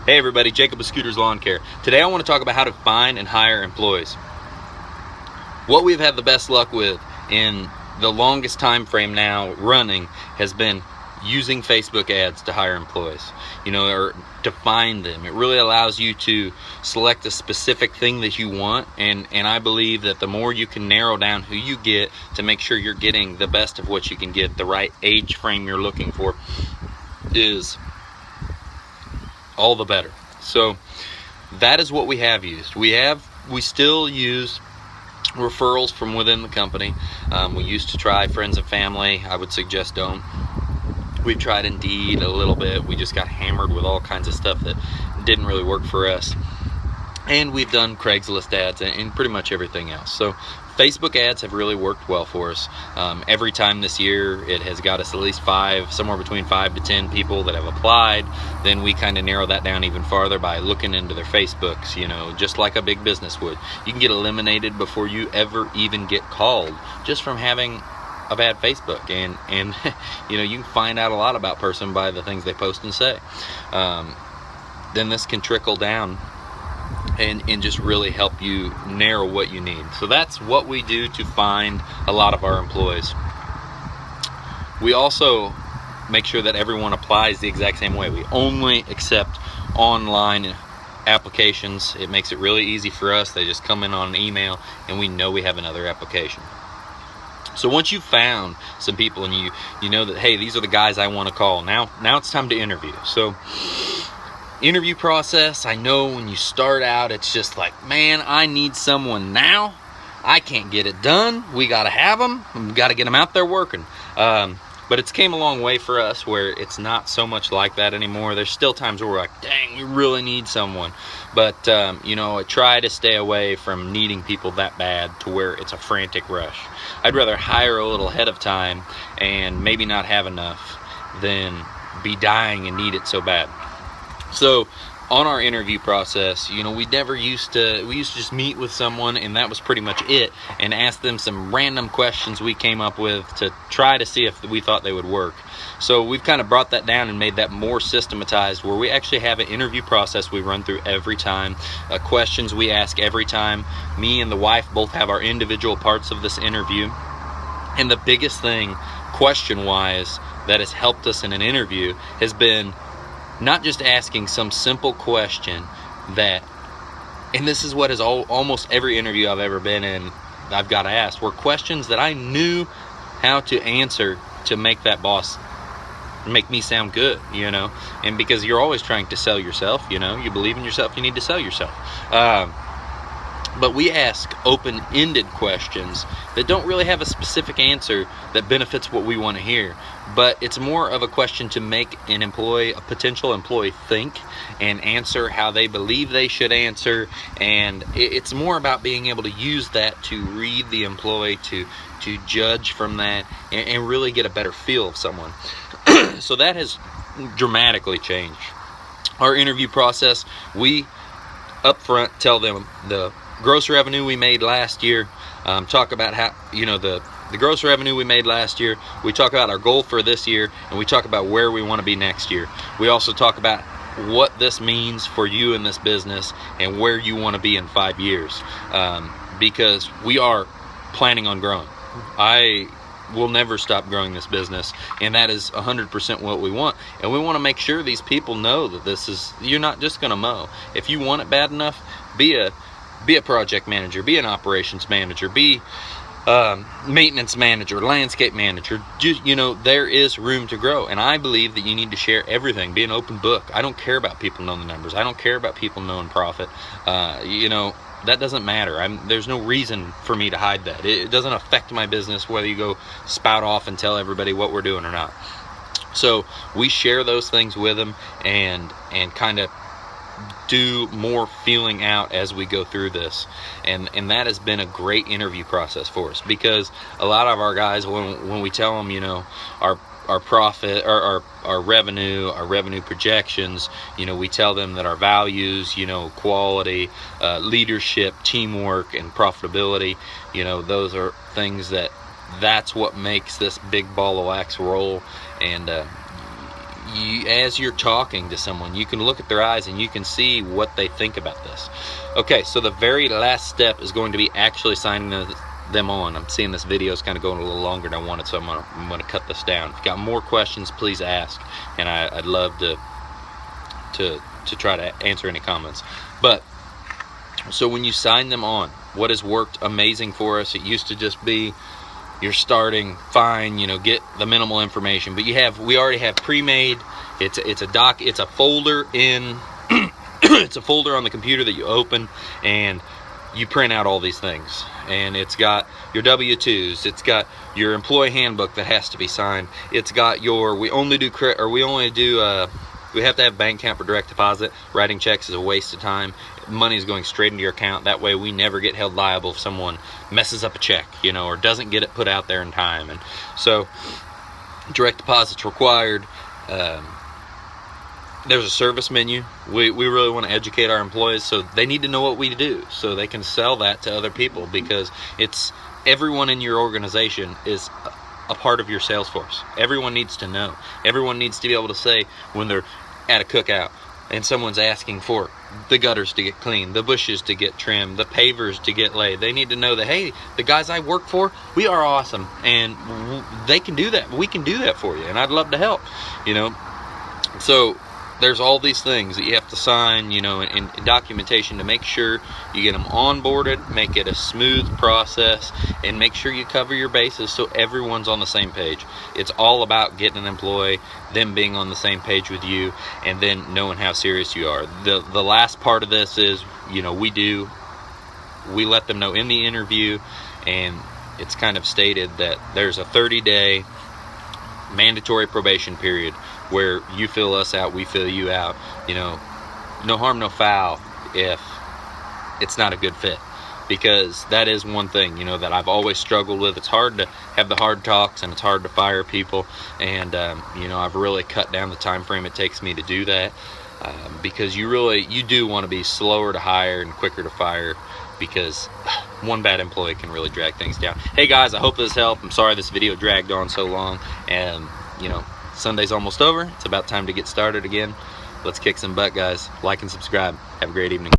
Hey everybody, Jacob with Scooters Lawn Care. Today I want to talk about how to find and hire employees. What we've had the best luck with in the longest time frame now running has been using Facebook ads to hire employees, or to find them. It really allows you to select a specific thing that you want, and I believe that the more you can narrow down who you get to make sure you're getting the best of what you can get, the right age frame you're looking for, is all the better. So that is what we have used. We still use referrals from within the company. We used to try friends and family. I would suggest don't. We've tried Indeed a little bit. We just got hammered with all kinds of stuff that didn't really work for us. And we've done Craigslist ads and pretty much everything else. So Facebook ads have really worked well for us. Every time this year, it has got us at least somewhere between 5 to 10 people that have applied. Then we kind of narrow that down even farther by looking into their Facebooks, just like a big business would. You can get eliminated before you ever even get called just from having a bad Facebook, and you can find out a lot about a person by the things they post and say. Then this can trickle down and just really help you narrow what you need. So that's what we do to find a lot of our employees. We also make sure that everyone applies the exact same way. We only accept online applications. It makes it really easy for us. They just come in on an email and we know we have another application. So once you've found some people and you know that, hey, these are the guys I want to call, now it's time to interview. So interview process, I know when you start out, it's just like, man, I need someone now. I can't get it done. We got to have them. We got to get them out there working. But it's came a long way for us where it's not so much like that anymore. There's still times where we're like, dang, we really need someone. But, I try to stay away from needing people that bad to where it's a frantic rush. I'd rather hire a little ahead of time and maybe not have enough than be dying and need it so bad. So on our interview process, we used to just meet with someone and that was pretty much it, and ask them some random questions we came up with to try to see if we thought they would work. So we've kind of brought that down and made that more systematized, where we actually have an interview process we run through every time, questions we ask every time. Me and the wife both have our individual parts of this interview. And the biggest thing, question-wise, that has helped us in an interview has been not just asking some simple question and this is what is almost every interview I've ever been in, I've got to ask, were questions that I knew how to answer to make that boss make me sound good, and because you're always trying to sell yourself, you believe in yourself, you need to sell yourself. But we ask open-ended questions that don't really have a specific answer that benefits what we want to hear. But it's more of a question to make a potential employee think and answer how they believe they should answer. And it's more about being able to use that to read the employee, to judge from that, and really get a better feel of someone. So that has dramatically changed. Our interview process, we up front tell them the gross revenue we made last year, talk about how, the gross revenue we made last year, we talk about our goal for this year, and we talk about where we want to be next year. We also talk about what this means for you in this business and where you want to be in 5 years, because we are planning on growing. I will never stop growing this business, and that is 100% what we want. And we want to make sure these people know that you're not just going to mow. If you want it bad enough, be a project manager, be an operations manager, be maintenance manager, landscape manager. There is room to grow, and I believe that you need to share everything. Be an open book. I don't care about people knowing the numbers. I don't care about people knowing profit. That doesn't matter. There's no reason for me to hide that. It doesn't affect my business whether you go spout off and tell everybody what we're doing or not. So we share those things with them and kind of do more feeling out as we go through this, and that has been a great interview process for us, because a lot of our guys, when we tell them our profit or our revenue projections, we tell them that our values, quality, leadership, teamwork, and profitability, those are things that's what makes this big ball of wax roll. And as you're talking to someone, you can look at their eyes and you can see what they think about this. Okay, so the very last step is going to be actually signing them on. I'm seeing this video is kind of going a little longer than I wanted, so I'm gonna cut this down. If you got more questions, please ask, and I'd love to try to answer any comments. But so when you sign them on, what has worked amazing for us, it used to just be you're starting fine, you know, get the minimal information, but we already have pre-made. It's a folder in it's a folder on the computer that you open, and you print out all these things, and it's got your W-2s, it's got your employee handbook that has to be signed, it's got your we have to have bank account for direct deposit. Writing checks is a waste of time. Money is going straight into your account. That way we never get held liable if someone messes up a check, you know, or doesn't get it put out there in time. And so direct deposit's required. There's a service menu. We really want to educate our employees, so they need to know what we do so they can sell that to other people, because it's everyone in your organization is a part of your sales force. Everyone needs to know. Everyone needs to be able to say when they're at a cookout and someone's asking for the gutters to get cleaned, the bushes to get trimmed, the pavers to get laid. They need to know that, hey, the guys I work for, we are awesome, and they can do that. We can do that for you, and I'd love to help, you know. So there's all these things that you have to sign, you know, in documentation to make sure you get them onboarded, make it a smooth process, and make sure you cover your bases so everyone's on the same page. It's all about getting an employee, them being on the same page with you, and then knowing how serious you are. The last part of this is, you know, we let them know in the interview, and it's kind of stated that there's a 30-day mandatory probation period where you fill us out, we fill you out. You know, no harm, no foul if it's not a good fit, because that is one thing, you know, that I've always struggled with. It's hard to have the hard talks, and it's hard to fire people, and you know, I've really cut down the time frame it takes me to do that, because you do want to be slower to hire and quicker to fire, because one bad employee can really drag things down. Hey guys, I hope this helped. I'm sorry this video dragged on so long, and you know, Sunday's almost over. It's about time to get started again. Let's kick some butt, guys. Like and subscribe. Have a great evening.